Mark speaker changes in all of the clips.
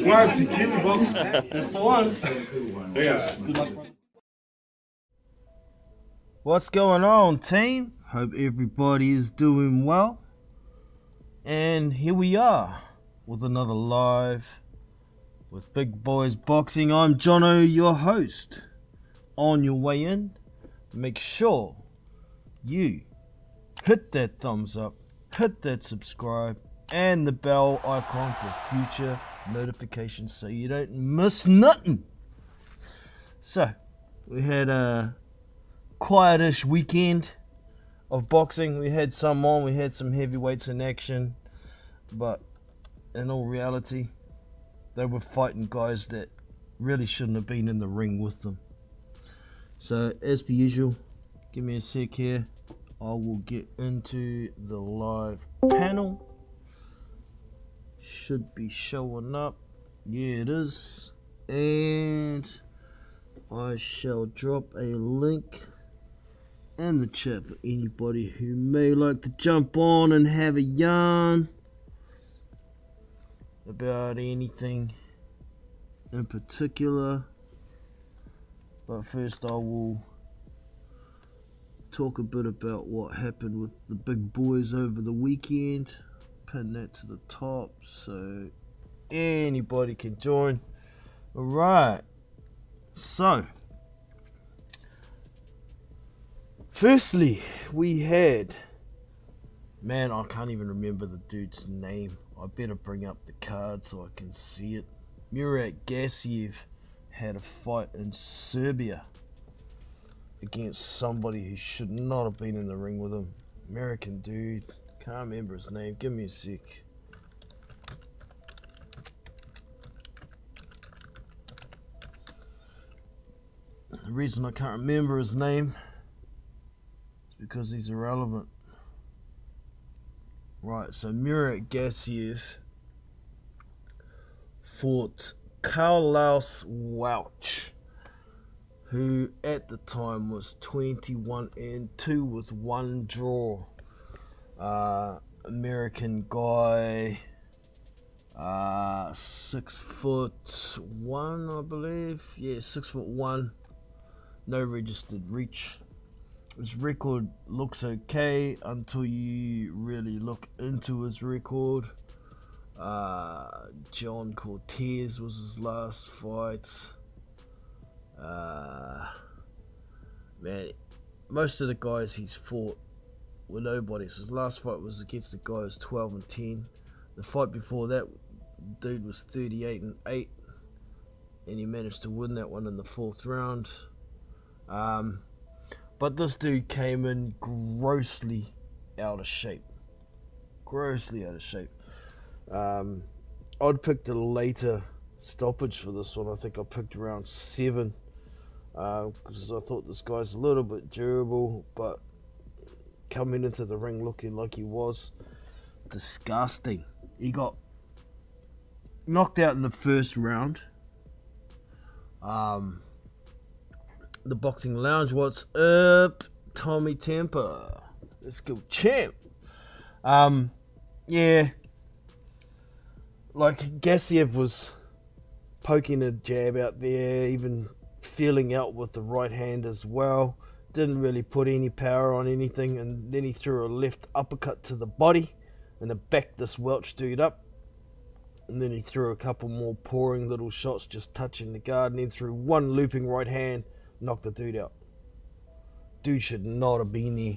Speaker 1: One tequila box.
Speaker 2: That's the one.
Speaker 1: Yeah.
Speaker 2: Good luck, brother.
Speaker 3: What's going on, team? Hope everybody is doing well. And here we are with another live with Big Boys Boxing. I'm Jono, your host. On your way in, make sure you hit that thumbs up, hit that subscribe, and the bell icon for future notifications so you don't miss nothing. So, we had a quietish weekend of boxing. We had some on, we had some heavyweights in action, but in all reality, they were fighting guys that really shouldn't have been in the ring with them. So, as per usual, give me a sec here. I will get into the live panel. Should be showing up. Yeah, it is. And I shall drop a link in the chat for anybody who may like to jump on and have a yarn about anything in particular. But first I will talk a bit about what happened with the big boys over the weekend. Pin that to the top so anybody can join. Alright, so firstly we had, man, I can't even remember the dude's name. I better bring up the card so I can see it. Murat Gassiev had a fight in Serbia against somebody who should not have been in the ring with him. American dude, can't remember his name. Give me a sec. The reason I can't remember his name is because he's irrelevant. Right, so Murat Gassiev fought Carlos Welch, who at the time was 21-2 with one draw. American guy, 6'1", I believe. Yeah, 6'1", no registered reach. His record looks okay until you really look into his record. John Cortez was his last fight. Man, most of the guys he's fought were nobodies. His last fight was against a guy who was 12-10. The fight before that, dude was 38-8, and he managed to win that one in the 4th round. But this dude came in grossly out of shape. I'd picked a later stoppage for this one. I think I picked around 7, because I thought this guy's a little bit durable, but coming into the ring looking like he was disgusting. He got knocked out in the 1st round. The Boxing Lounge, what's up? Tommy Temper, let's go, champ. Yeah, like Gassiev was poking a jab out there, even feeling out with the right hand as well. Didn't really put any power on anything, and then he threw a left uppercut to the body and it backed this Welch dude up. And then he threw a couple more pouring little shots, just touching the guard, and then threw one looping right hand, knocked the dude out. Dude should not have been there.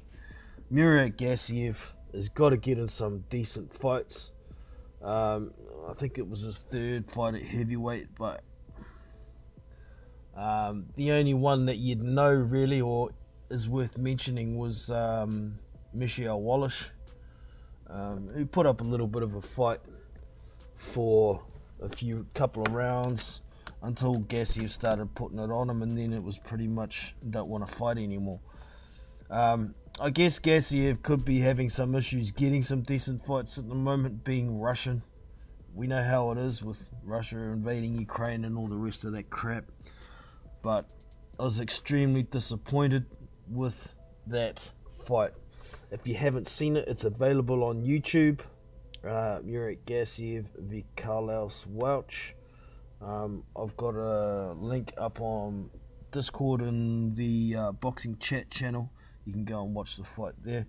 Speaker 3: Murat Gassiev has got to get in some decent fights. I think it was his 3rd fight at heavyweight, but the only one that you'd know really or is worth mentioning was Michelle Wallace, who put up a little bit of a fight for a couple of rounds until Gassiev started putting it on him, and then it was pretty much don't want to fight anymore. I guess Gassiev could be having some issues getting some decent fights at the moment, being Russian. We know how it is with Russia invading Ukraine and all the rest of that crap. But I was extremely disappointed with that fight. If you haven't seen it, it's available on YouTube. Murat Gassiev v Carlos Welch. I've got a link up on Discord in the boxing chat channel. You can go and watch the fight there.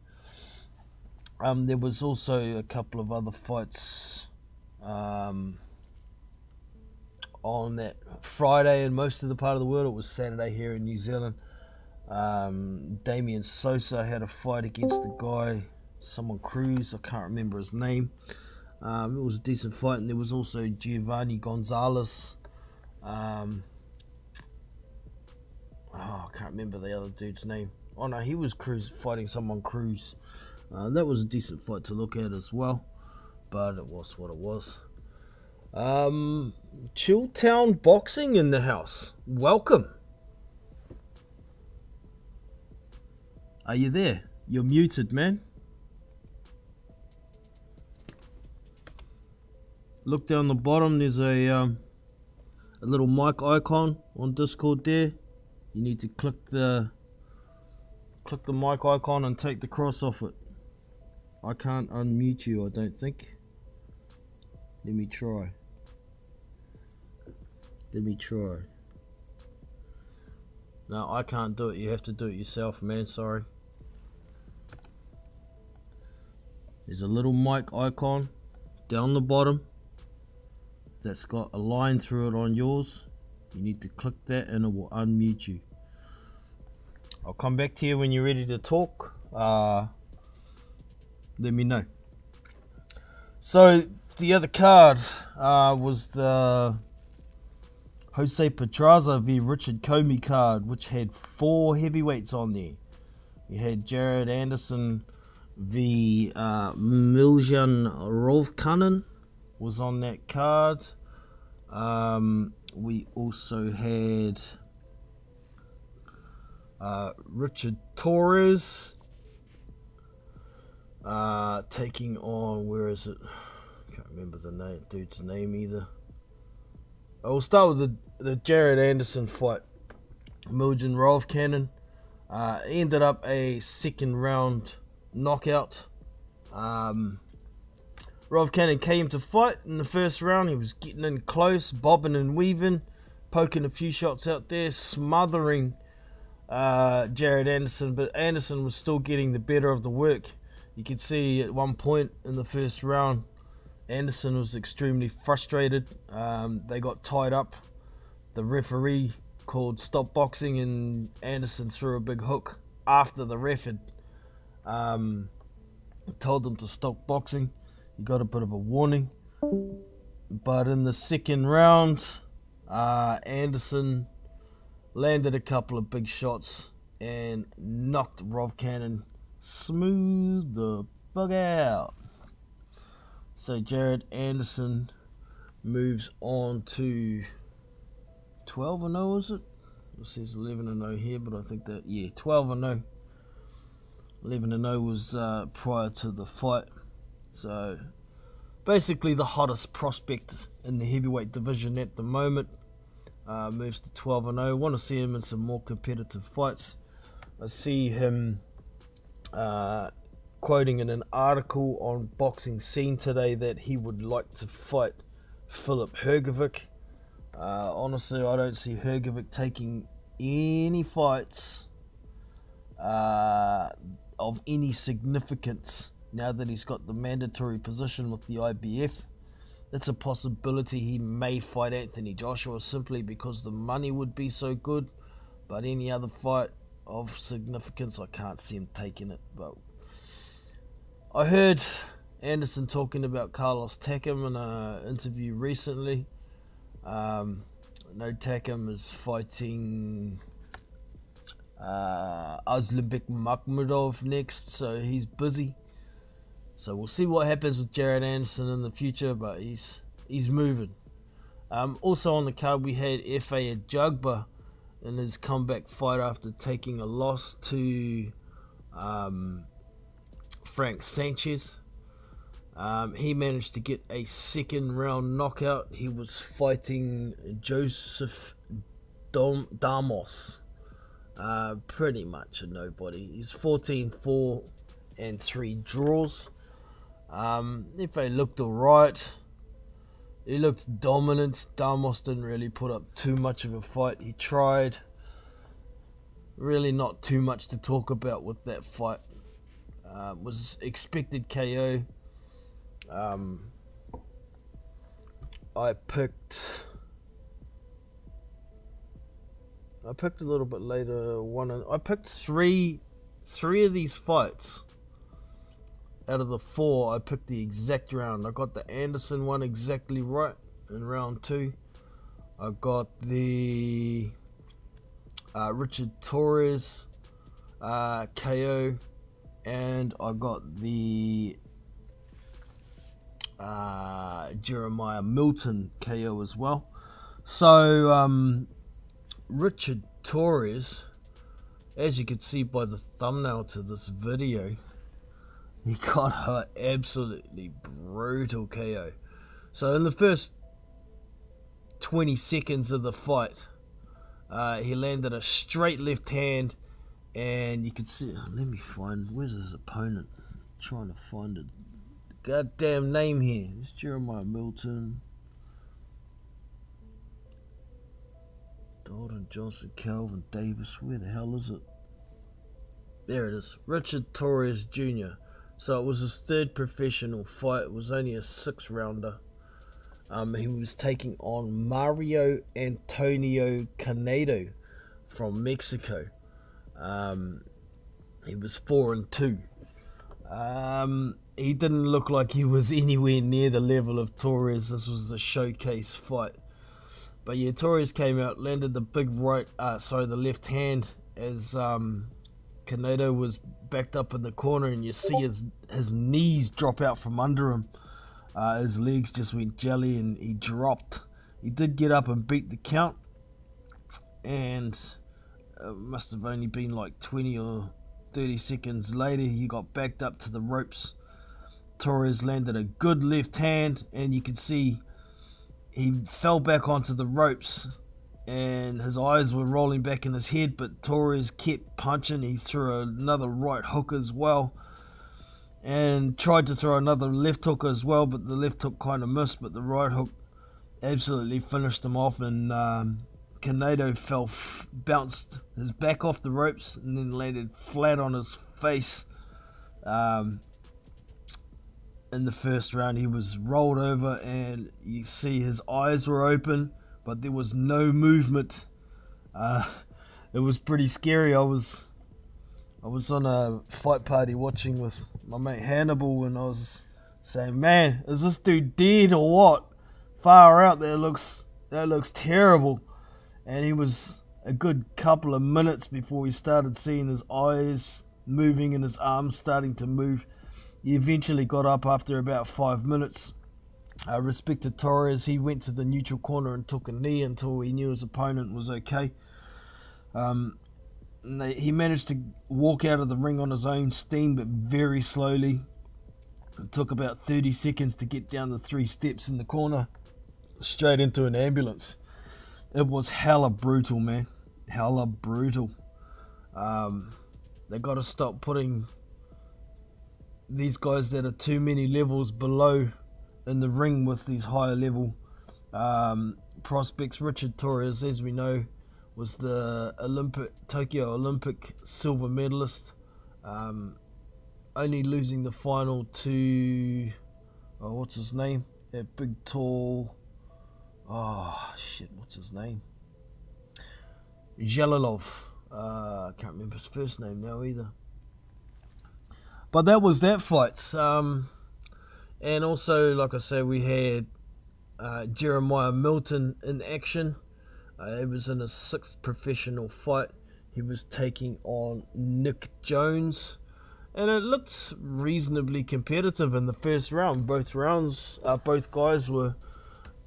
Speaker 3: There was also a couple of other fights on that Friday in most of the part of the world. It was Saturday here in New Zealand. Damian Sosa had a fight against a guy, someone Cruz, I can't remember his name. It was a decent fight, and there was also Giovanni Gonzalez. I can't remember the other dude's name. Oh no, he was fighting someone Cruz. That was a decent fight to look at as well, but it was what it was. Chilltown Boxing in the house. Welcome. Are you there? You're muted, man. Look down the bottom. There's a little mic icon on Discord there. You need to click the mic icon and take the cross off it. I can't unmute you, I don't think. Let me try. No, I can't do it. You have to do it yourself, man. Sorry. There's a little mic icon down the bottom that's got a line through it on yours. You need to click that and it will unmute you. I'll come back to you when you're ready to talk. Let me know. So the other card was the Jose Pedraza v Richard Comey card, which had 4 heavyweights on there. You had Jared Anderson v Miljan Rovkanen was on that card. We also had Richard Torres taking on, where is it? Can't remember the dude's name either. I will start with the Jared Anderson fight. Miljan Rovkanen ended up a second round knockout. Rovkanen came to fight in the first round. He was getting in close, bobbing and weaving, poking a few shots out there, smothering Jared Anderson, but Anderson was still getting the better of the work. You could see at one point in the first round, Anderson was extremely frustrated. They got tied up. The referee called stop boxing, and Anderson threw a big hook after the ref had told them to stop boxing. He got a bit of a warning. But in the second round, Anderson landed a couple of big shots and knocked Rovkanen smooth the fuck out. So Jared Anderson moves on to 12-0, is it? It says 11-0 here, but I think that, yeah, 12-0. 11-0 was prior to the fight. So basically the hottest prospect in the heavyweight division at the moment moves to 12-0. Want to see him in some more competitive fights. I see him quoting in an article on Boxing Scene today that he would like to fight Filip Hrgovic. Honestly, I don't see Hrgovic taking any fights of any significance now that he's got the mandatory position with the IBF. It's a possibility he may fight Anthony Joshua simply because the money would be so good, but any other fight of significance, I can't see him taking it. But I heard Anderson talking about Carlos Takam in an interview recently. I know Takam is fighting Aslanbek Makhmudov next, so he's busy. So we'll see what happens with Jared Anderson in the future, but he's moving. Also on the card we had F.A. Ajagba in his comeback fight after taking a loss to Frank Sanchez. He managed to get a second round knockout. He was fighting Joseph Damos. Pretty much a nobody. He's 14-4 and 3 draws. If they looked alright, He looked dominant. Damos didn't really put up too much of a fight. He tried. Really not too much to talk about with that fight. Was expected KO. I picked a little bit later I picked three of these fights. Out of the 4, I picked the exact round. I got the Anderson one exactly right in round 2. I got the Richard Torres KO, and I got the Jeremiah Milton KO as well. So Richard Torres, as you can see by the thumbnail to this video, he got an absolutely brutal KO. So in the first 20 seconds of the fight, he landed a straight left hand, and you can see, let me find, where's his opponent? I'm trying to find it. Goddamn name here. It's Jeremiah Milton. Dalton Johnson, Calvin Davis. Where the hell is it? There it is. Richard Torres Jr. So it was his 3rd professional fight. It was only a 6-rounder. He was taking on Mario Antonio Canedo from Mexico. He was 4-2. He didn't look like he was anywhere near the level of Torres. This was a showcase fight. But yeah, Torres came out, landed the big the left hand as Canedo was backed up in the corner, and you see his knees drop out from under him. His legs just went jelly and he dropped. He did get up and beat the count, and it must have only been like 20 or 30 seconds later he got backed up to the ropes. Torres landed a good left hand, and you can see he fell back onto the ropes and his eyes were rolling back in his head, but Torres kept punching. He threw another right hook as well and tried to throw another left hook as well, but the left hook kind of missed, but the right hook absolutely finished him off, and Canedo bounced his back off the ropes and then landed flat on his face. In the first round, he was rolled over, and you see his eyes were open, but there was no movement. It was pretty scary. I was on a fight party watching with my mate Hannibal, and I was saying, "Man, is this dude dead or what? Far out, that looks terrible." And he was a good couple of minutes before we started seeing his eyes moving and his arms starting to move. He eventually got up after about 5 minutes. Respect to Torres, he went to the neutral corner and took a knee until he knew his opponent was okay. He managed to walk out of the ring on his own steam, but very slowly. It took about 30 seconds to get down the 3 steps in the corner, straight into an ambulance. It was hella brutal, man. Hella brutal. They got to stop putting these guys that are too many levels below in the ring with these higher level prospects. Richard Torres, as we know, was the Tokyo Olympic silver medalist, only losing the final to what's his name? That big tall, what's his name? Zhalilov. I can't remember his first name now either. But that was that fight. And also, like I said, we had Jeremiah Milton in action. It was in his 6th professional fight. He was taking on Nick Jones, and it looked reasonably competitive in the first round. Both guys were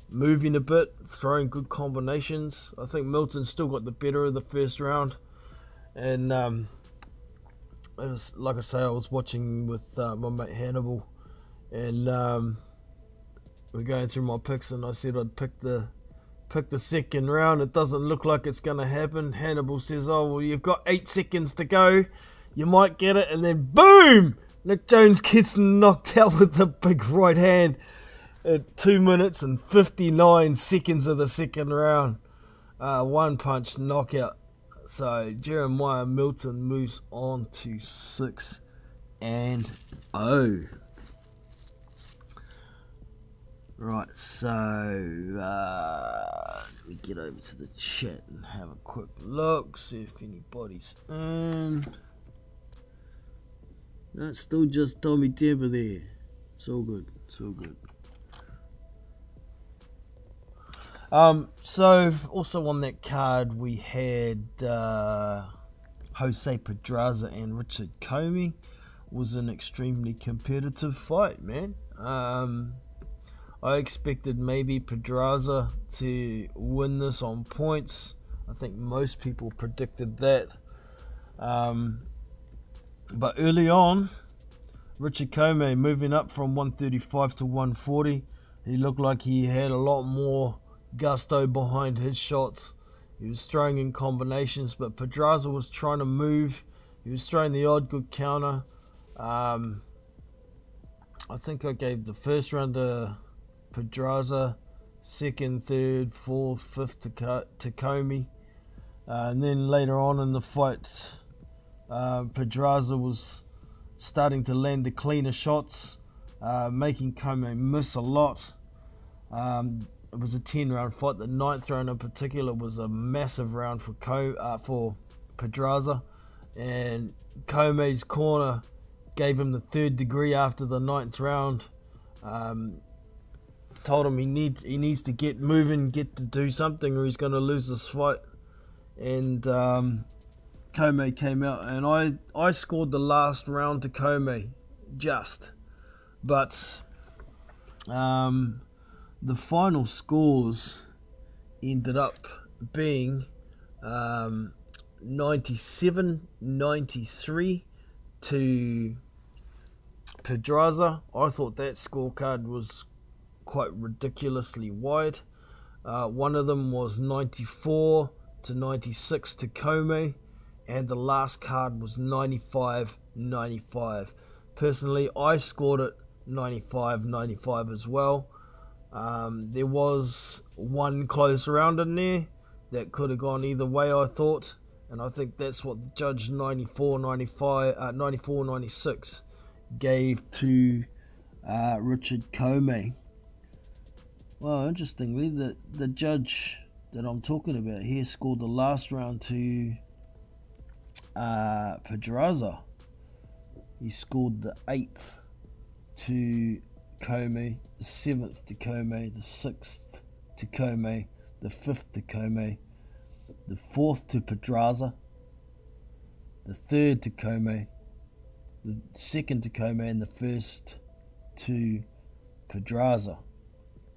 Speaker 3: moving a bit, throwing good combinations. I think Milton still got the better of the first round, and it was, like I say, I was watching with my mate Hannibal, and we're going through my picks, and I said I'd pick the second round. It doesn't look like it's going to happen. Hannibal says, "Oh, well, you've got 8 seconds to go. You might get it." And then, boom! Nick Jones gets knocked out with the big right hand. at 2 minutes and 59 seconds of the second round. One punch knockout. So Jeremiah Milton moves on to 6-0. Right, so let me get over to the chat and have a quick look, see if anybody's in. No, it's still just Tommy Temper there. So good, so good. So also on that card we had Jose Pedraza and Richard Comey. Was an extremely competitive fight, man. I expected maybe Pedraza to win this on points. I think most people predicted that. But early on, Richard Comey moving up from 135 to 140. He looked like he had a lot more gusto behind his shots. He was throwing in combinations, but Pedraza was trying to move. He was throwing the odd good counter. I think I gave the first round to Pedraza, second, third, fourth, fifth to Comey. And then later on in the fight, Pedraza was starting to land the cleaner shots, making Comey miss a lot. It was a 10-round fight. The 9th round in particular was a massive round for Pedraza, and Comey's corner gave him the 3rd degree after the 9th round. Told him he needs to get moving, get to do something, or he's going to lose this fight. And Comey came out, and I scored the last round to Comey, but the final scores ended up being 97-93 to Pedraza. I thought that scorecard was quite ridiculously wide. One of them was 94-96 to Comey, and the last card was 95-95. Personally, I scored it 95-95 as well. There was one close round in there that could have gone either way, I thought, and I think that's what the judge 94-96 gave to Richard Comey. Well, interestingly, the judge that I'm talking about here scored the last round to Pedraza. He scored the 8th to Comey, the 7th to Comey, the 6th to Comey, the 5th to Comey, the 4th to Pedraza, the 3rd to Comey, the 2nd to Comey, and the 1st to Pedraza.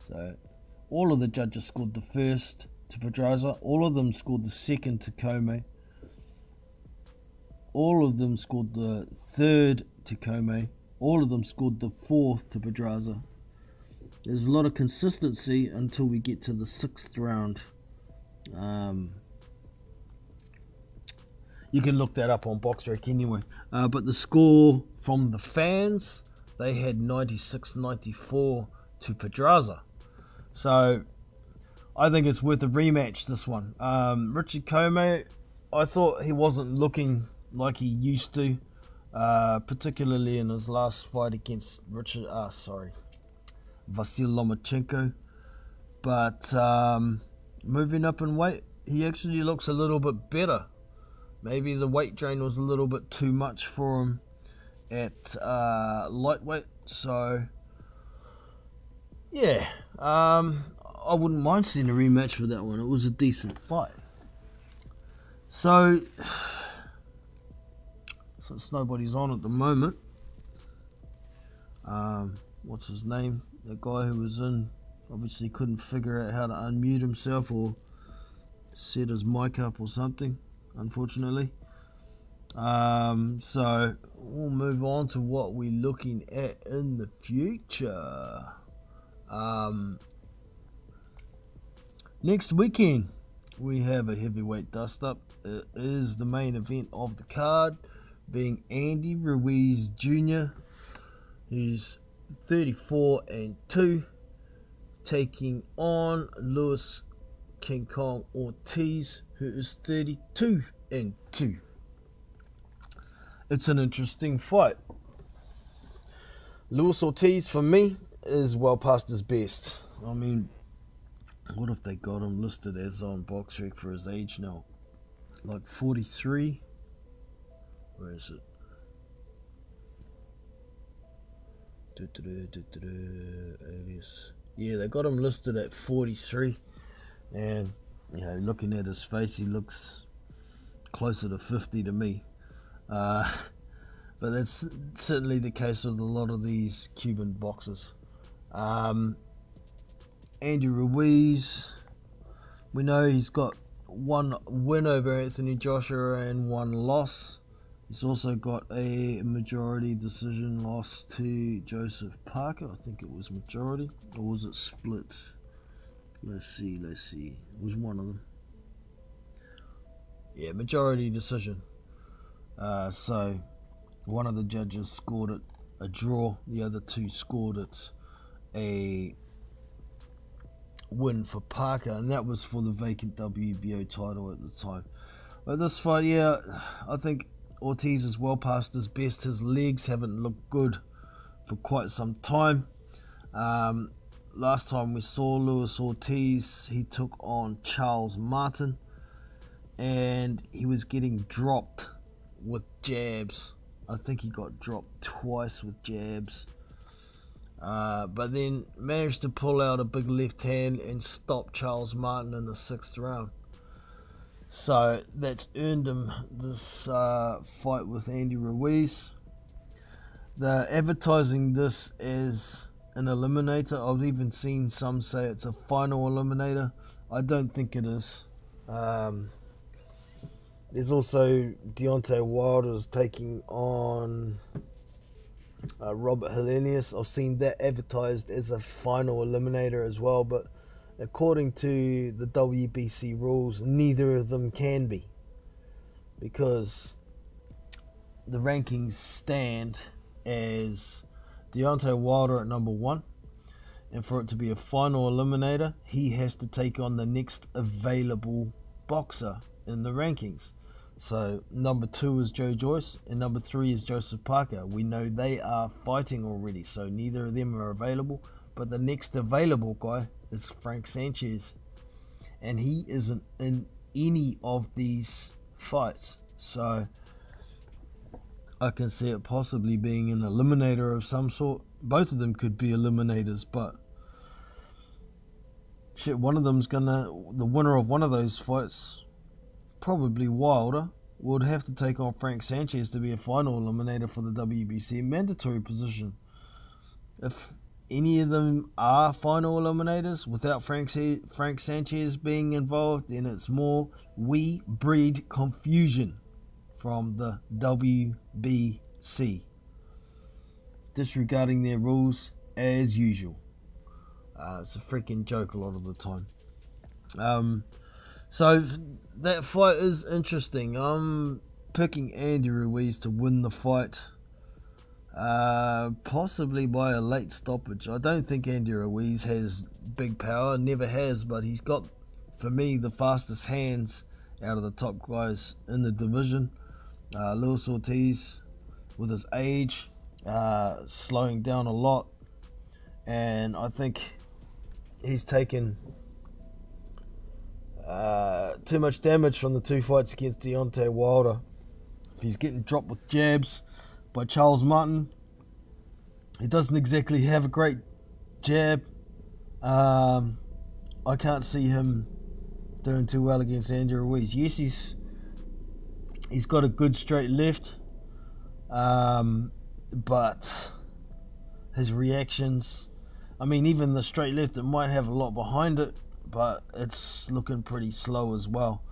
Speaker 3: So all of the judges scored the 1st to Pedraza, all of them scored the 2nd to Comey, all of them scored the 3rd to Comey, all of them scored the 4th to Pedraza. There's a lot of consistency until we get to the 6th round. You can look that up on BoxRec anyway. But the score from the fans, they had 96-94 to Pedraza. So I think it's worth a rematch, this one. Richard Comey, I thought he wasn't looking like he used to, particularly in his last fight against Vasil Lomachenko. But moving up in weight, he actually looks a little bit better. Maybe the weight drain was a little bit too much for him at lightweight. So yeah, I wouldn't mind seeing a rematch for that one. It was a decent fight. So since nobody's on at the moment, what's his name? The guy who was in obviously couldn't figure out how to unmute himself or set his mic up or something, unfortunately. So we'll move on to what we're looking at in the future. Next weekend we have a heavyweight dust-up. It is the main event of the card, being Andy Ruiz Jr., who's 34-2, taking on Luis King Kong Ortiz, who is 32-2. It's an interesting fight. Luis Ortiz, for me, is well past his best. I mean, what if they got him listed as on BoxRec for his age now? Like 43? Where is it? Yeah, they got him listed at 43. And, you know, looking at his face, he looks closer to 50 to me. But that's certainly the case with a lot of these Cuban boxers. Andy Ruiz, we know he's got one win over Anthony Joshua and one loss. He's also got a majority decision loss to Joseph Parker. I think it was majority, or was it split? Let's see. It was one of them. Yeah, majority decision. So one of the judges scored it a draw. The other two scored it a win for Parker, and that was for the vacant WBO title at the time. But this fight, yeah, I think Ortiz is well past his best. His legs haven't looked good for quite some time. Last time we saw Luis Ortiz, he took on Charles Martin, and he was getting dropped with jabs. I think he got dropped twice with jabs. But then managed to pull out a big left hand and stop Charles Martin in the 6th round. So that's earned him this fight with Andy Ruiz. They're advertising this as an eliminator. I've even seen some say it's a final eliminator. I don't think it is. There's also Deontay Wilder's taking on Robert Helenius. I've seen that advertised as a final eliminator as well, but according to the WBC rules, neither of them can be, because the rankings stand as Deontay Wilder at number 1, and for it to be a final eliminator, he has to take on the next available boxer in the rankings. So number 2 is Joe Joyce and number 3 is Joseph Parker. We know they are fighting already, so neither of them are available, but the next available guy is Frank Sanchez, and he isn't in any of these fights. So I can see it possibly being an eliminator of some sort. Both of them could be eliminators, but shit, one of them's the winner of one of those fights, probably Wilder, would have to take on Frank Sanchez to be a final eliminator for the WBC mandatory position. If any of them are final eliminators without Frank Sanchez being involved, then it's more we breed confusion from the WBC, disregarding their rules as usual. It's a freaking joke a lot of the time. So that fight is interesting. I'm picking Andy Ruiz to win the fight, possibly by a late stoppage. I don't think Andy Ruiz has big power, never has, but he's got, for me, the fastest hands out of the top guys in the division. Luis Ortiz, with his age, slowing down a lot, and I think he's taken too much damage from the 2 fights against Deontay Wilder. If he's getting dropped with jabs by Charles Martin, he doesn't exactly have a great jab. I can't see him doing too well against Andy Ruiz. Yes, he's got a good straight left, but his reactions, I mean, even the straight left, it might have a lot behind it, but it's looking pretty slow as well.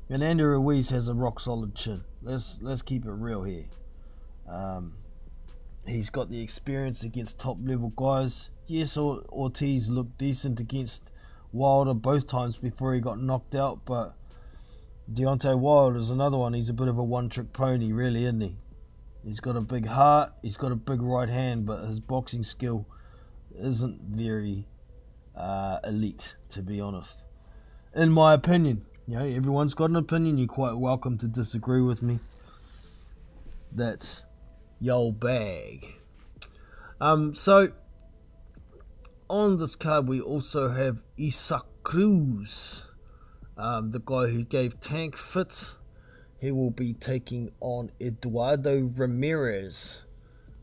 Speaker 3: And Andy Ruiz has a rock solid chin. Let's keep it real here. He's got the experience against top level guys. Yes, Ortiz looked decent against Wilder both times before he got knocked out, but Deontay Wilder is another one. He's a bit of a one-trick pony, really, isn't he? He's got a big heart, he's got a big right hand, but his boxing skill isn't very elite, to be honest. In my opinion. Everyone's got an opinion. You're quite welcome to disagree with me. That's your bag. So on this card we also have Isaac Cruz, the guy who gave tank fits. He will be taking on Eduardo Ramirez,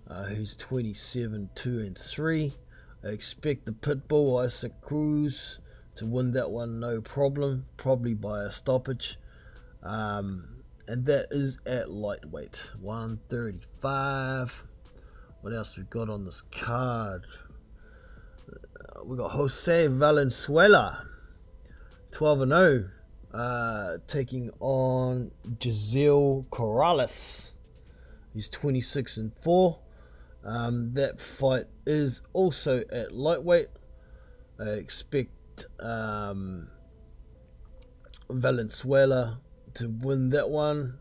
Speaker 3: who's 27, 2-3. I expect the Pitbull Isaac Cruz to win that one, no problem, probably by a stoppage. And that is at lightweight, 135. What else we got on this card? We got Jose Valenzuela, 12-0, taking on Giselle Corrales, who's 26-4. That fight is also at lightweight. I expect Valenzuela to win that one,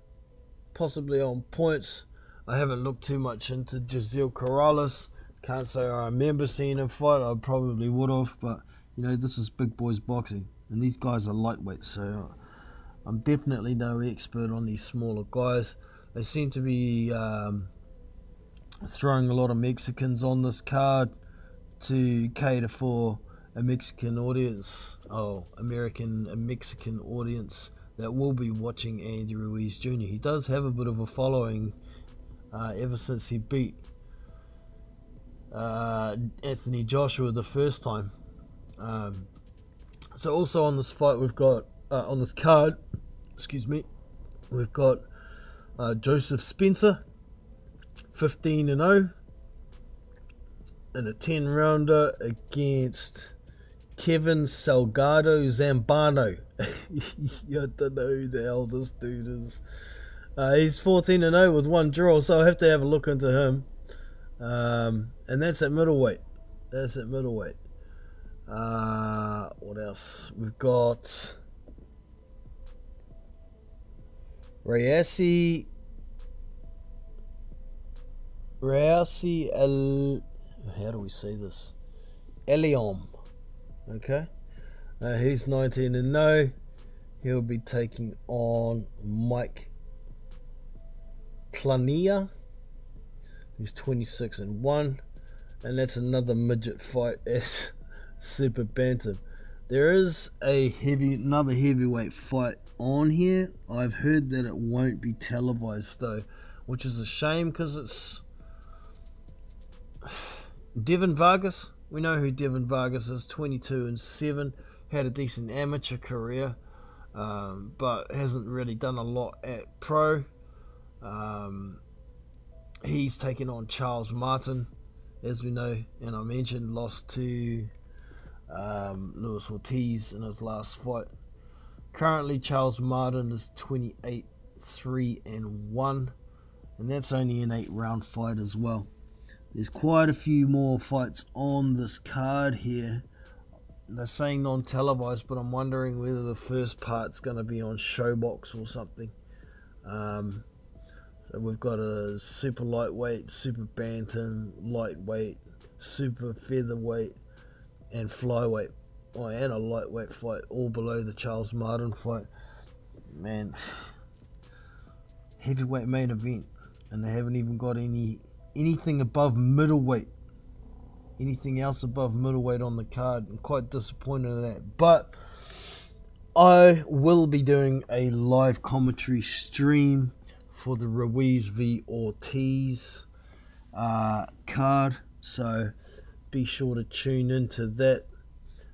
Speaker 3: possibly on points. I haven't looked too much into Giselle Corrales. Can't say I remember seeing him fight. I probably would have, but this is big boys boxing, and these guys are lightweight, so I'm definitely no expert on these smaller guys. They seem to be throwing a lot of Mexicans on this card to cater for a Mexican audience, a Mexican audience that will be watching Andy Ruiz Jr. He does have a bit of a following ever since he beat Anthony Joshua the first time. So also on this fight we've got, on this card, we've got Joseph Spencer, 15-0 in a 10-rounder against Kevin Salgado Zambano. I don't know who the hell this dude is. He's 14-0 with one draw, so I have to have a look into him. And that's at middleweight. What else? We've got Rayasi how do we say this? Eliom. Okay. He's 19-0. He'll be taking on Mike Plania, who's 26-1, and that's another midget fight at Super Bantam. There is another heavyweight fight on here. I've heard that it won't be televised though, which is a shame because it's Devin Vargas. We know who Devin Vargas is, 22-7, had a decent amateur career, but hasn't really done a lot at pro. He's taken on Charles Martin, as we know, and I mentioned lost to Luis Ortiz in his last fight. Currently Charles Martin is 28-3-1, and that's only an 8-round fight as well. There's quite a few more fights on this card here. They're saying non-televised, but I'm wondering whether the first part's going to be on Showbox or something. So we've got a super lightweight, super bantam, lightweight, super featherweight, and flyweight. And a lightweight fight, all below the Charles Martin fight. Man, heavyweight main event, and they haven't even got anything above middleweight. Anything else above middleweight on the card. I'm quite disappointed in that. But I will be doing a live commentary stream for the Ruiz v Ortiz card. So be sure to tune into that.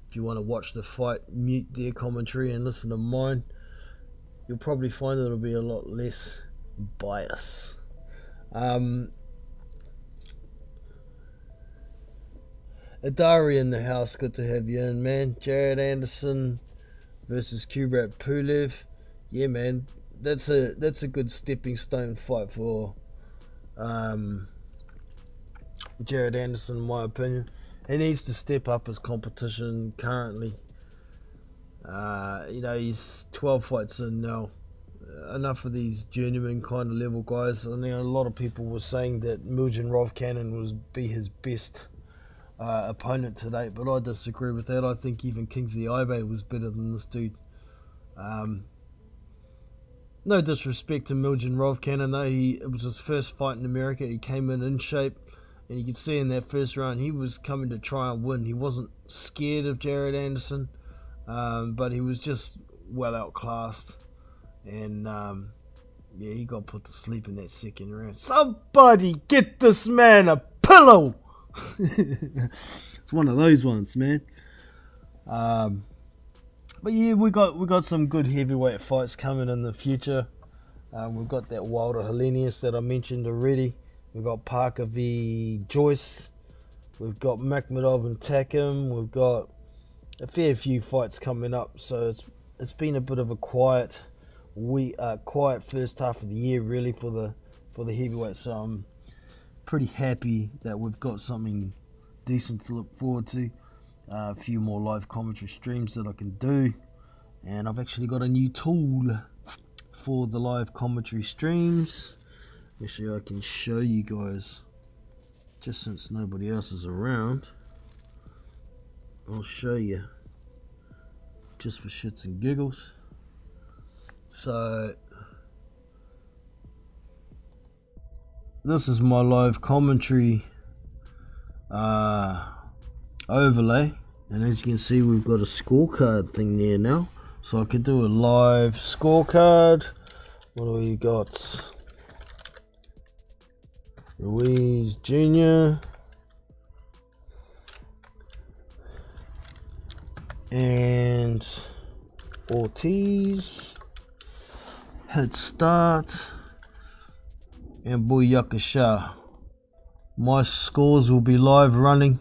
Speaker 3: If you want to watch the fight, mute their commentary and listen to mine. You'll probably find that it'll be a lot less bias. Adari in the house, good to have you in, man. Jared Anderson versus Kubrat Pulev. Yeah, man, that's a good stepping stone fight for Jared Anderson, in my opinion. He needs to step up his competition currently. He's 12 fights in now. Enough of these journeyman kind of level guys. I mean, a lot of people were saying that Mujan Rovkanen would be his best opponent to date, but I disagree with that. I think even Kingsley Ibe was better than this dude. No disrespect to Miljan Rovkanen, though. It was his first fight in America. He came in shape, and you could see in that first round he was coming to try and win. He wasn't scared of Jared Anderson, but he was just well outclassed. And he got put to sleep in that second round. Somebody get this man a pillow! It's one of those ones, man. But yeah, we got some good heavyweight fights coming in the future. We've got that Wilder Helenius that I mentioned already. We've got Parker v Joyce. We've got Makhmudov and Takim. We've got a fair few fights coming up. So it's been a bit of a quiet first half of the year, really, for the heavyweight. So I'm pretty happy that we've got something decent to look forward to. A few more live commentary streams that I can do, and I've actually got a new tool for the live commentary streams. Actually, I can show you guys, just since nobody else is around. I'll show you just for shits and giggles. So this is my live commentary overlay, and as you can see, we've got a scorecard thing there now, so I can do a live scorecard. What do we got? Ruiz Jr. and Ortiz, head start, and Buyakasha. My scores will be live running.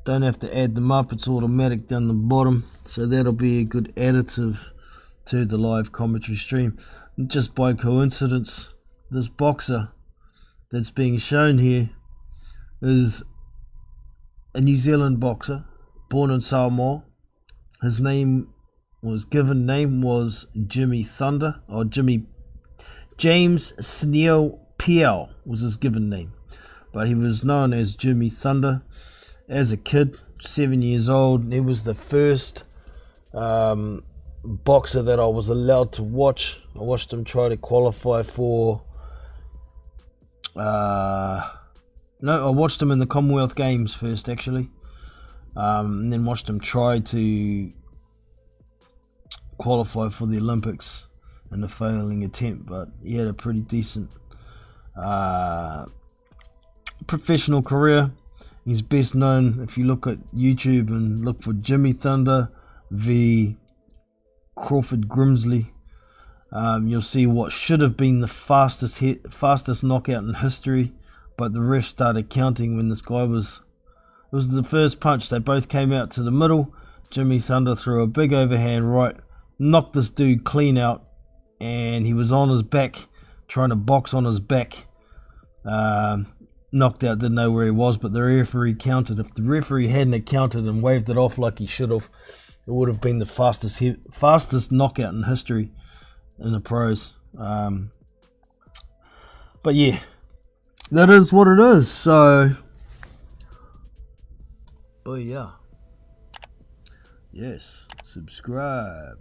Speaker 3: Don't have to add them up, it's automatic down the bottom, so that'll be a good additive to the live commentary stream. And just by coincidence, this boxer that's being shown here is a New Zealand boxer born in Samoa. His given name was Jimmy Thunder, or James Snell Piel was his given name, but he was known as Jimmy Thunder. As a kid, 7 years old, he was the first boxer that I was allowed to watch. I watched him try to qualify for... I watched him in the Commonwealth Games first, actually. And then watched him try to qualify for the Olympics in a failing attempt. But he had a pretty decent professional career. He's best known, if you look at YouTube and look for Jimmy Thunder v Crawford Grimsley, you'll see what should have been the fastest knockout in history, but the ref started counting when this guy it was the first punch. They both came out to the middle. Jimmy Thunder threw a big overhand right, knocked this dude clean out, and he was on his back, trying to box on his back. Knocked out, didn't know where he was, but the referee counted. If the referee hadn't counted and waved it off like he should have, it would have been the fastest knockout in history in the pros. But yeah, that is what it is. So, but yeah, yes, subscribe,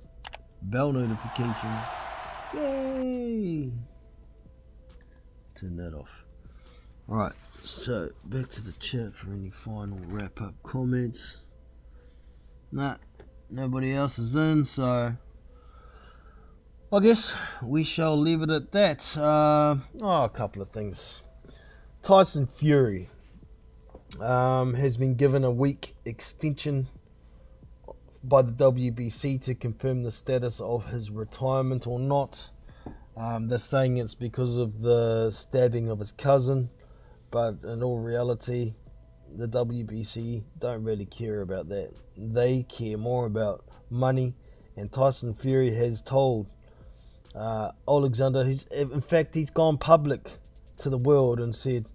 Speaker 3: bell notification, yay! Turn that off. Right, so back to the chat for any final wrap-up comments. Nah, nobody else is in, so I guess we shall leave it at that. A couple of things. Tyson Fury has been given a week extension by the WBC to confirm the status of his retirement or not. They're saying it's because of the stabbing of his cousin. But in all reality, the WBC don't really care about that. They care more about money. And Tyson Fury has told Alexander, he's gone public to the world and said,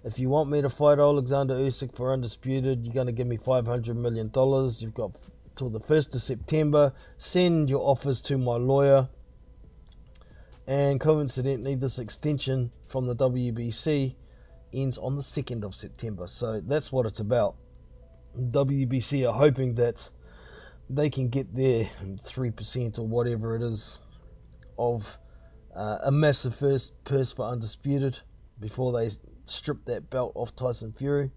Speaker 3: if you want me to fight Alexander Usyk for Undisputed, you're going to give me $500 million. You've got till the 1st of September. Send your offers to my lawyer. And coincidentally, this extension from the WBC ends on the 2nd of September. So that's what it's about. WBC are hoping that they can get their 3% or whatever it is of a massive first purse for Undisputed before they strip that belt off Tyson Fury.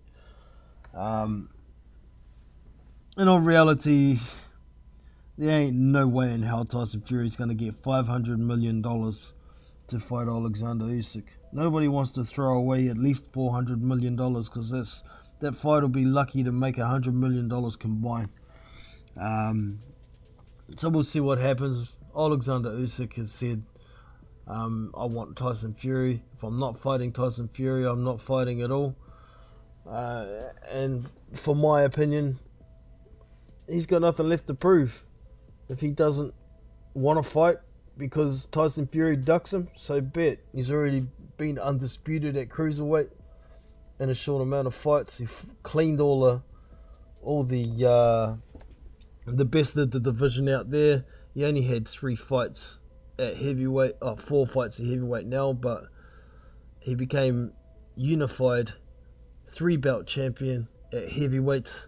Speaker 3: In all reality, there ain't no way in hell Tyson Fury's going to get $500 million to fight Alexander Usyk. Nobody wants to throw away at least $400 million because that fight will be lucky to make $100 million combined. So we'll see what happens. Alexander Usyk has said, I want Tyson Fury. If I'm not fighting Tyson Fury, I'm not fighting at all. And for my opinion, he's got nothing left to prove. If he doesn't want to fight because Tyson Fury ducks him, so be it. He's already been undisputed at cruiserweight in a short amount of fights. He cleaned all the best of the division out there. He only had 3 fights at heavyweight, 4 fights at heavyweight now, but he became unified 3-belt champion at heavyweight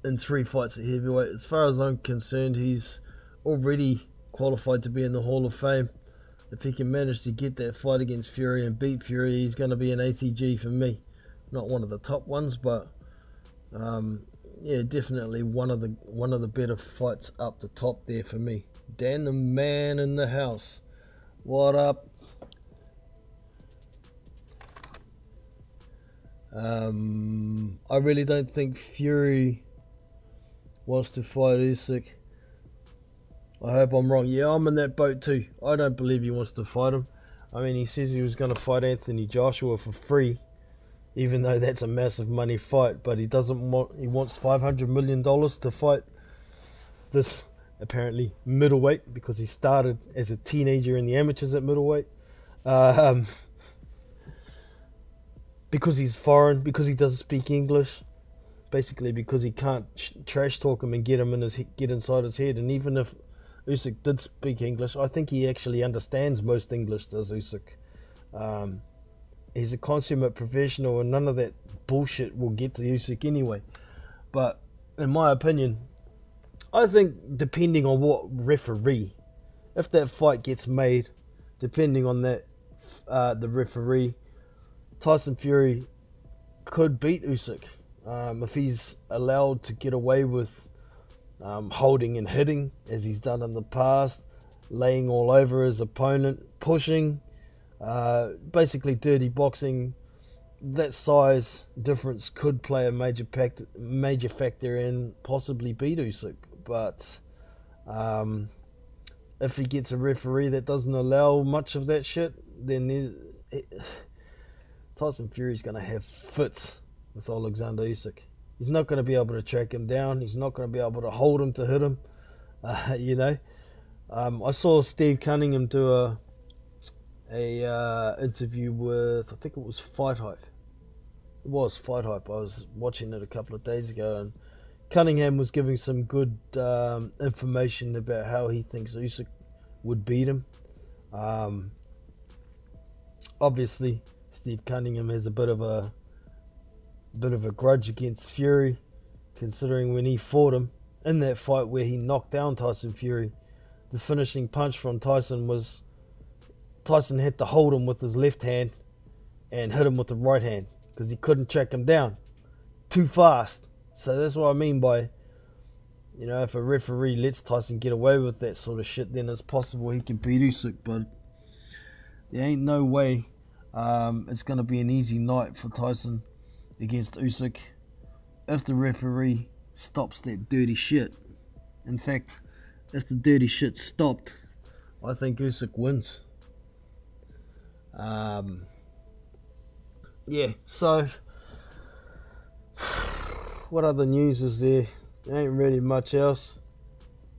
Speaker 3: in 3 fights at heavyweight. As far as I'm concerned, he's already qualified to be in the Hall of Fame. If he can manage to get that fight against Fury and beat Fury, he's going to be an ACG for me. Not one of the top ones, but yeah, definitely one of the better fights up the top there for me. Dan the man in the house, what up? I really don't think Fury wants to fight Usyk. I hope I'm wrong. Yeah, I'm in that boat too. I don't believe he wants to fight him. I mean, he says he was going to fight Anthony Joshua for free, even though that's a massive money fight. But he doesn't want. He wants $500 million to fight this apparently middleweight, because he started as a teenager in the amateurs at middleweight. Because he's foreign, because he doesn't speak English, basically because he can't trash talk him and get inside his head. And even if Usyk did speak English, I think he actually understands most English, does Usyk. He's a consummate professional, and none of that bullshit will get to Usyk anyway. But in my opinion, I think depending on what referee, if that fight gets made, depending on that the referee, Tyson Fury could beat Usyk if he's allowed to get away with holding and hitting as he's done in the past, laying all over his opponent, pushing, basically dirty boxing. That size difference could play a major factor in possibly beat Usyk. But if he gets a referee that doesn't allow much of that shit, then Tyson Fury's going to have fits with Alexander Usyk. He's not going to be able to track him down. He's not going to be able to hold him to hit him. I saw Steve Cunningham do a interview with, I think it was Fight Hype. It was Fight Hype. I was watching it a couple of days ago, and Cunningham was giving some good information about how he thinks Usyk would beat him. Obviously, Steve Cunningham has a bit of a grudge against Fury, considering when he fought him in that fight where he knocked down Tyson Fury, the finishing punch from Tyson was Tyson had to hold him with his left hand and hit him with the right hand because he couldn't track him down too fast. So that's what I mean by, if a referee lets Tyson get away with that sort of shit, then it's possible he can beat Usyk. But there ain't no way it's going to be an easy night for Tyson against Usyk if the referee stops that dirty shit. In fact, if the dirty shit stopped, I think Usyk wins. So what other news is there? There ain't really much else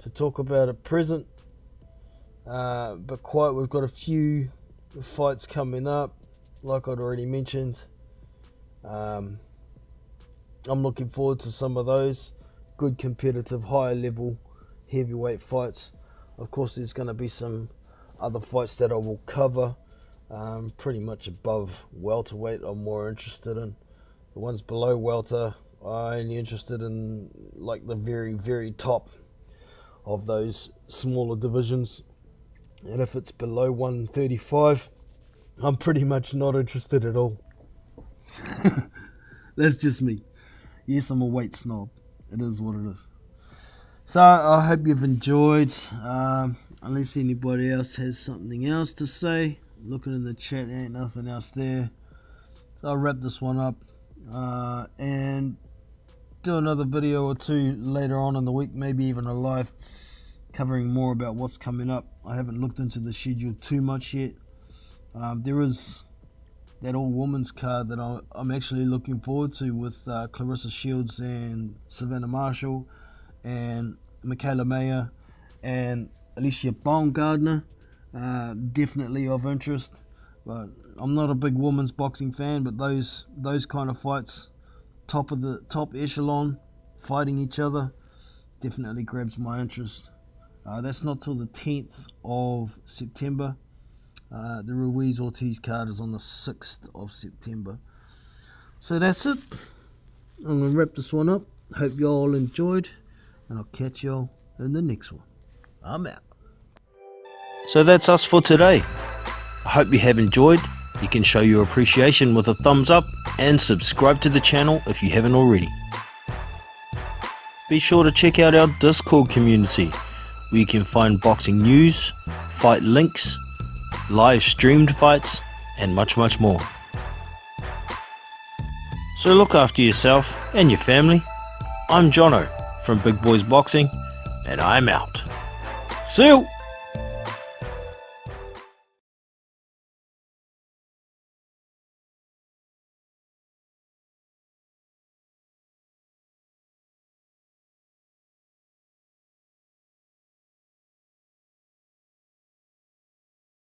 Speaker 3: to talk about at present. But we've got a few fights coming up, like I'd already mentioned. I'm looking forward to some of those good competitive higher level heavyweight fights. Of course, there's going to be some other fights that I will cover, pretty much above welterweight, I'm more interested in. The ones below welter, I'm only interested in like the very, very top of those smaller divisions. And if it's below 135, I'm pretty much not interested at all. That's just me. Yes, I'm a weight snob. It is what it is. So I hope you've enjoyed. Unless anybody else has something else to say. Looking in the chat, there ain't nothing else there. So I'll wrap this one up and do another video or two later on in the week, maybe even a live, covering more about what's coming up. I haven't looked into the schedule too much yet. There is that all-women's card that I'm actually looking forward to with Clarissa Shields and Savannah Marshall and Michaela Mayer and Alicia Baumgardner. Definitely of interest, but I'm not a big women's boxing fan, but those kind of fights, top echelon, fighting each other, definitely grabs my interest. That's not till the 10th of September. The Ruiz-Ortiz card is on the 6th of September. So that's it. I'm going to wrap this one up. Hope you all enjoyed, and I'll catch y'all in the next one. I'm out. So that's us for today. I hope you have enjoyed. You can show your appreciation with a thumbs up and subscribe to the channel if you haven't already. Be sure to check out our Discord community, where you can find boxing news, fight links, live streamed fights, and much more. So look after yourself and your family. I'm Jono from Big Boys Boxing, and I'm out. See you!